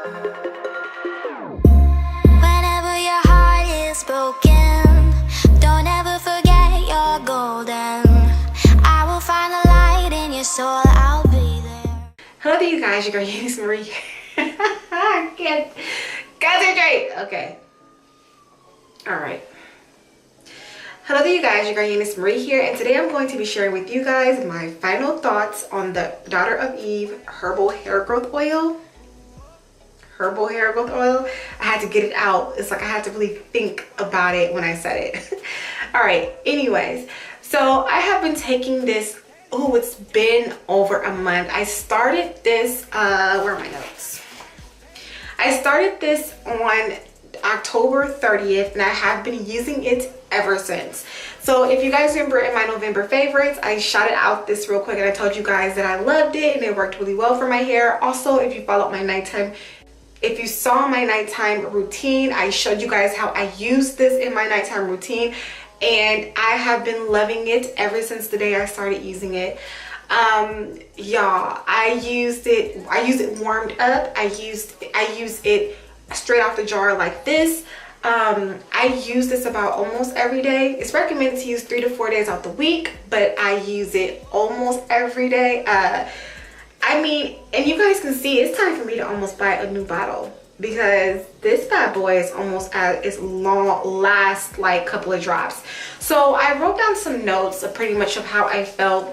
Whenever your heart is broken, don't ever forget you're golden. I will find the light in your soul, I'll be there. Hello there, you guys, your girl Euniycemari. I can't concentrate. Okay. Alright. Hello there, you guys, your girl Euniycemari here, and today I'm going to be sharing with you guys my final thoughts on the Daughter of Eve Herbal Hair Growth Oil. Herbal hair growth oil. I had to get it out. It's like I had to really think about it when I said it. Alright, anyways. So I have been taking this, oh, it's been over a month. I started this, where are my notes? I started this on October 30th and I have been using it ever since. So if you guys remember in my November favorites, I shouted out this real quick and I told you guys that I loved it and it worked really well for my hair. Also, if you followed my nighttime, if you saw my nighttime routine, I showed you guys how I use this in my nighttime routine and I have been loving it ever since the day I started using it. Y'all, I use it warmed up. I use it straight off the jar like this. I use this about almost every day. It's recommended to use 3 to 4 days out the week, but I use it almost every day. I mean, and you guys can see it's time for me to almost buy a new bottle because this bad boy is almost at its last like couple of drops. So I wrote down some notes of pretty much of how I felt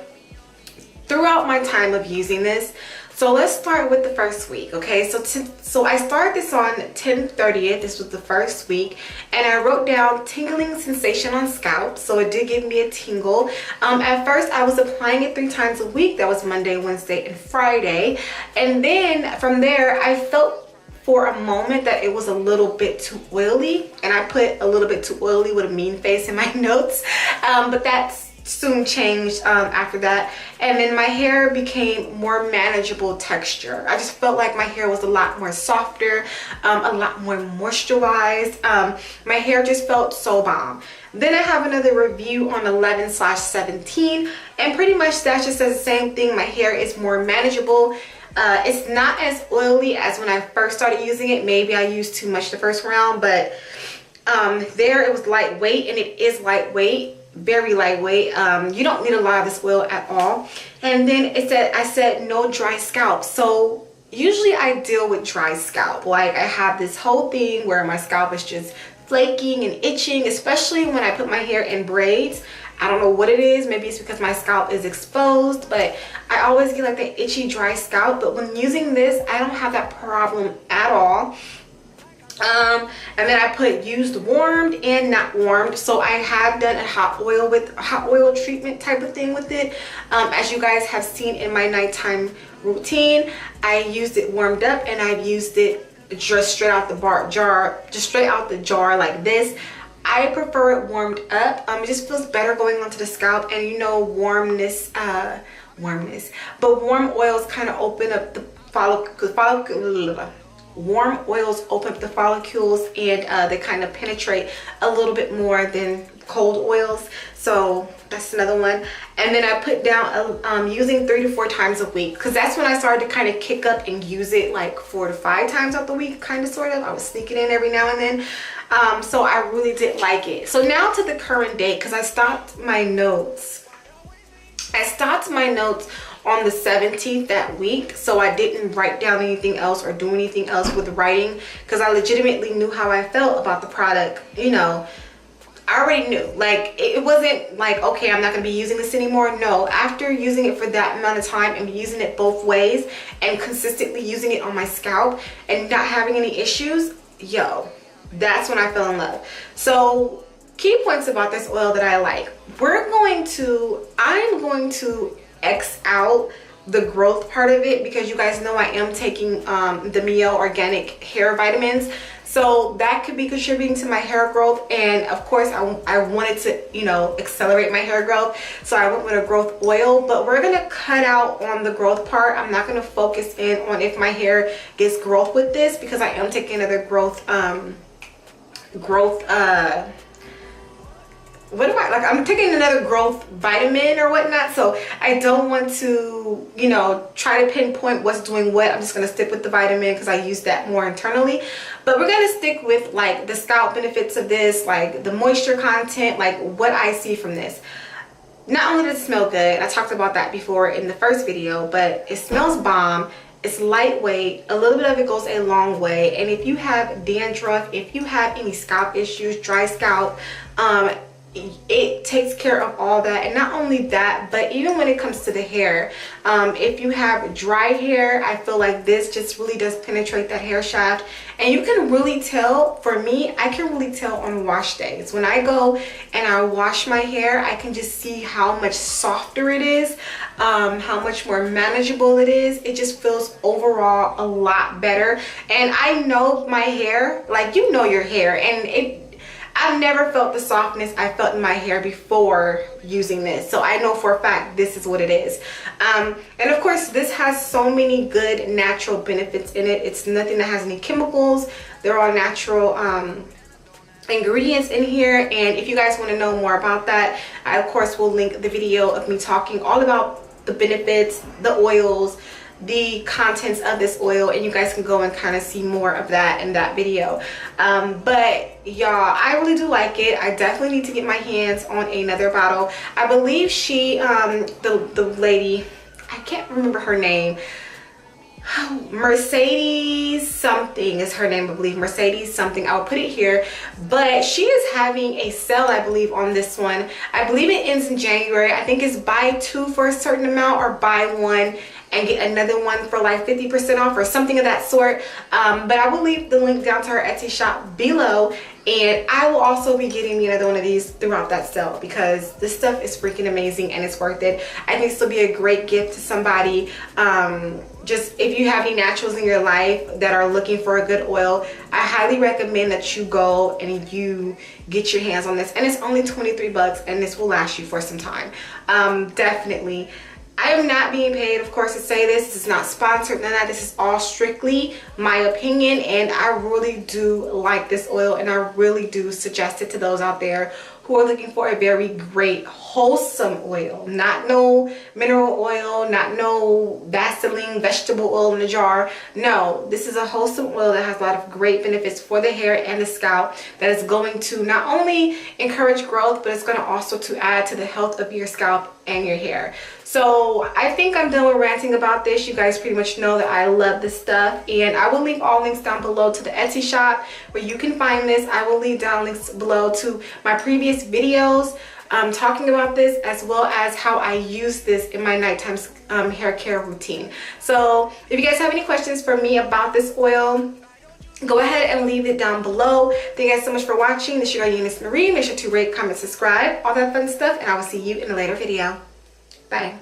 throughout my time of using this. So let's start with the first week, okay? So I started this on 10/30th. This was the first week, and I wrote down tingling sensation on scalp. So it did give me a tingle. At first, I was applying it 3 times a week. That was Monday, Wednesday, and Friday. And then from there, I felt for a moment that it was a little bit too oily, and I put a little bit too oily with a mean face in my notes. But that's soon changed after that, and then my hair became more manageable texture. I just felt like my hair was a lot more softer, a lot more moisturized. My hair just felt so bomb. Then I have another review on 11/17, and pretty much that just says the same thing. My hair is more manageable. It's not as oily as when I first started using it. Maybe I used too much the first round, but there it was lightweight, and it is lightweight, very lightweight. You don't need a lot of this oil at all. And then I said no dry scalp. So usually I deal with dry scalp. Like I have this whole thing where my scalp is just flaking and itching, especially when I put my hair in braids. I don't know what it is. Maybe it's because my scalp is exposed, but I always get like that itchy dry scalp. But when using this, I don't have that problem at all. And then I put used warmed and not warmed. So I have done a hot oil treatment type of thing with it. As you guys have seen in my nighttime routine, I used it warmed up and I've used it just straight out the jar like this. I prefer it warmed up. It just feels better going onto the scalp, and you know, warmness, but warm oils kind of open up the warm oils open up the follicles, and they kind of penetrate a little bit more than cold oils. So that's another one. And then I put down using 3 to 4 times a week, because that's when I started to kind of kick up and use it like 4 to 5 times out the week, kind of sort of. I was sneaking in every now and then. So I really did like it. So now to the current date, because I stopped my notes on the 17th that week, so I didn't write down anything else or do anything else with writing, because I legitimately knew how I felt about the product. You know, I already knew. Like, it wasn't like, okay, I'm not going to be using this anymore. No, after using it for that amount of time and using it both ways and consistently using it on my scalp and not having any issues, yo, that's when I fell in love. So key points about this oil that I like. I'm going to X out the growth part of it, because you guys know I am taking the Mielle organic hair vitamins, so that could be contributing to my hair growth. And of course I wanted to, you know, accelerate my hair growth, so I went with a growth oil. But we're gonna cut out on the growth part. I'm not gonna focus in on if my hair gets growth with this, because I am taking another growth what am I, like, I'm taking another growth vitamin or whatnot, so I don't want to, you know, try to pinpoint what's doing what. I'm just going to stick with the vitamin because I use that more internally. But we're going to stick with like the scalp benefits of this, like the moisture content, like what I see from this. Not only does it smell good, I talked about that before in the first video, but it smells bomb. It's lightweight. A little bit of it goes a long way. And if you have dandruff, if you have any scalp issues, dry scalp, it takes care of all that. And not only that, but even when it comes to the hair, if you have dry hair, I feel like this just really does penetrate that hair shaft. And you can really tell, for me, I can really tell on wash days. When I go and I wash my hair, I can just see how much softer it is, how much more manageable it is. It just feels overall a lot better. And I know my hair, like, you know your hair, and I've never felt the softness I felt in my hair before using this. So I know for a fact this is what it is. And of course, this has so many good natural benefits in it. It's nothing that has any chemicals. They're all natural ingredients in here. And if you guys want to know more about that, I of course will link the video of me talking all about the benefits, the oils, the contents of this oil, and you guys can go and kind of see more of that in that video. But y'all, I really do like it. I definitely need to get my hands on another bottle. I believe she the lady, I can't remember her name, Mercedes something is her name, I believe. Mercedes something. I'll put it here. But she is having a sale, I believe, on this one. I believe it ends in January. I think it's buy two for a certain amount or buy one and get another one for like 50% off or something of that sort. But I will leave the link down to her Etsy shop below, and I will also be getting me another one of these throughout that sale because this stuff is freaking amazing and it's worth it. I think this will be a great gift to somebody. Just if you have any naturals in your life that are looking for a good oil, I highly recommend that you go and you get your hands on this. And it's only 23 bucks and this will last you for some time. Definitely. I am not being paid, of course, to say this. This is not sponsored, none of that. This is all strictly my opinion, and I really do like this oil, and I really do suggest it to those out there who are looking for a very great, wholesome oil. Not no mineral oil, not no Vaseline vegetable oil in a jar. No, this is a wholesome oil that has a lot of great benefits for the hair and the scalp that is going to not only encourage growth, but it's going to also to add to the health of your scalp and your hair. So I think I'm done with ranting about this. You guys pretty much know that I love this stuff, and I will leave all links down below to the Etsy shop where you can find this. I will leave down links below to my previous videos talking about this, as well as how I use this in my nighttime hair care routine. So if you guys have any questions for me about this oil, go ahead and leave it down below. Thank you guys so much for watching. This is your girl Euniycemari. Make sure to rate, comment, subscribe, all that fun stuff, and I will see you in a later video. Bye.